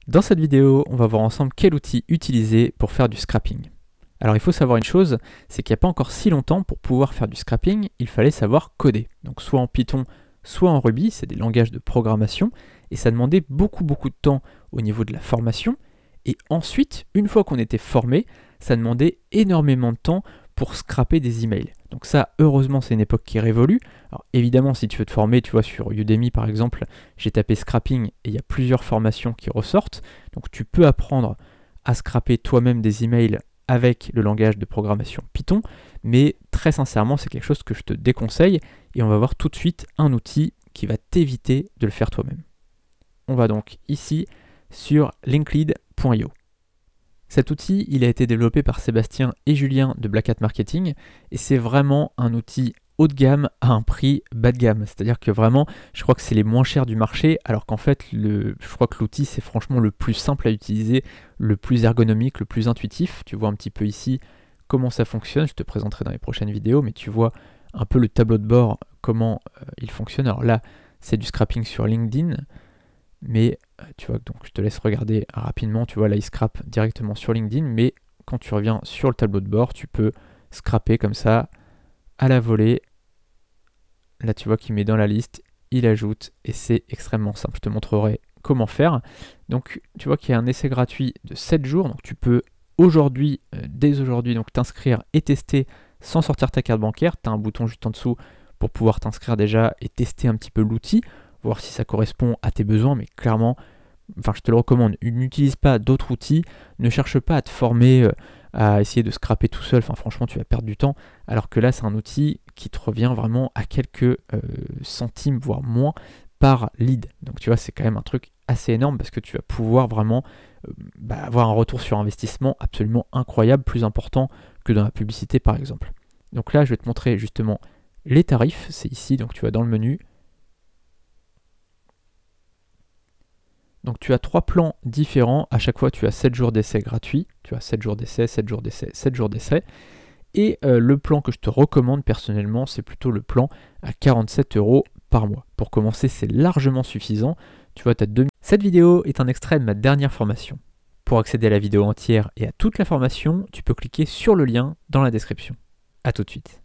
Dans cette vidéo, on va voir ensemble quel outil utiliser pour faire du scrapping. Alors il faut savoir une chose, c'est qu'il n'y a pas encore si longtemps, pour pouvoir faire du scrapping, il fallait savoir coder. Donc soit en Python, soit en Ruby, c'est des langages de programmation, et ça demandait beaucoup de temps au niveau de la formation. Et ensuite, une fois qu'on était formé, ça demandait énormément de temps pour scraper des emails. Donc ça, heureusement, c'est une époque qui est révolue. Alors évidemment, si tu veux te former, tu vois, sur Udemy par exemple, j'ai tapé scrapping et il y a plusieurs formations qui ressortent. Donc tu peux apprendre à scraper toi-même des emails avec le langage de programmation Python, mais très sincèrement, c'est quelque chose que je te déconseille et on va voir tout de suite un outil qui va t'éviter de le faire toi-même. On va donc ici sur linklead.io. Cet outil, il a été développé par Sébastien et Julien de Black Hat Marketing et c'est vraiment un outil haut de gamme à un prix bas de gamme. C'est-à-dire que vraiment, je crois que c'est les moins chers du marché, alors qu'en fait, je crois que l'outil, c'est franchement le plus simple à utiliser, le plus ergonomique, le plus intuitif. Tu vois un petit peu ici comment ça fonctionne, je te présenterai dans les prochaines vidéos, mais tu vois un peu le tableau de bord, comment il fonctionne. Alors là, c'est du scrapping sur LinkedIn, mais tu vois, donc je te laisse regarder rapidement, tu vois là il scrape directement sur LinkedIn, mais quand tu reviens sur le tableau de bord, tu peux scraper comme ça à la volée. Là tu vois qu'il met dans la liste, il ajoute et c'est extrêmement simple. Je te montrerai comment faire. Donc tu vois qu'il y a un essai gratuit de 7 jours, donc tu peux aujourd'hui, dès aujourd'hui, donc t'inscrire et tester sans sortir ta carte bancaire. Tu as un bouton juste en dessous pour pouvoir t'inscrire déjà et tester un petit peu l'outil, voir si ça correspond à tes besoins, mais clairement, enfin je te le recommande, n'utilise pas d'autres outils, ne cherche pas à te former, à essayer de scraper tout seul, enfin franchement tu vas perdre du temps, alors que là c'est un outil qui te revient vraiment à quelques centimes, voire moins, par lead. Donc tu vois, c'est quand même un truc assez énorme parce que tu vas pouvoir vraiment avoir un retour sur investissement absolument incroyable, plus important que dans la publicité par exemple. Donc là je vais te montrer justement les tarifs, c'est ici, donc tu vas dans le menu. Donc tu as 3 plans différents, à chaque fois tu as 7 jours d'essai gratuits, tu as 7 jours d'essai, 7 jours d'essai, 7 jours d'essai. Et le plan que je te recommande personnellement, c'est plutôt le plan à 47 € par mois. Pour commencer, c'est largement suffisant. Tu vois, tu as 2000. Cette vidéo est un extrait de ma dernière formation. Pour accéder à la vidéo entière et à toute la formation, tu peux cliquer sur le lien dans la description. A tout de suite.